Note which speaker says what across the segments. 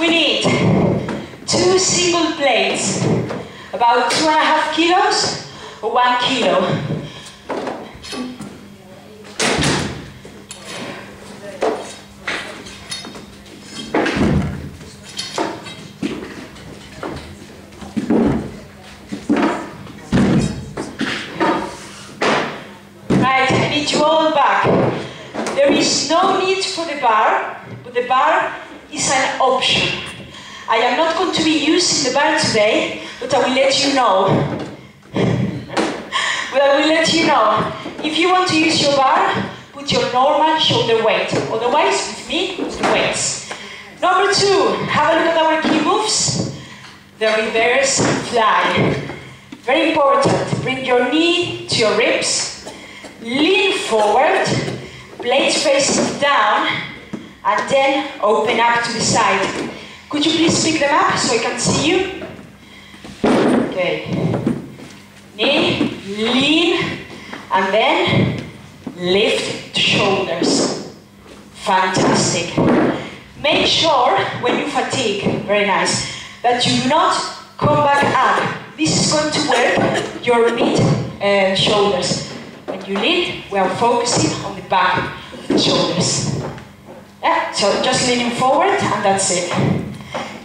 Speaker 1: We need 2 single plates, about 2.5 kilos or 1 kilo. Right, I need you all back. There is no need for the bar, but the bar is an option. I am not going to be using the bar today, but I will let you know. If you want to use your bar, put your normal shoulder weight. Otherwise, with me, put the weights. Number 2, have a look at our key moves. The reverse fly. Very important. Bring your knee to your ribs. Lean forward. Blades facing down. And then open up to the side. Could you please pick them up so I can see you? Okay. Knee, lean, and then lift the shoulders. Fantastic. Make sure when you fatigue, very nice, that you do not come back up. This is going to work your mid and shoulders. When you lean, we are focusing on the back of the shoulders. Yeah, so just leaning forward and that's it.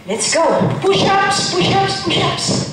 Speaker 1: Let's go. Push-ups, push-ups, push-ups.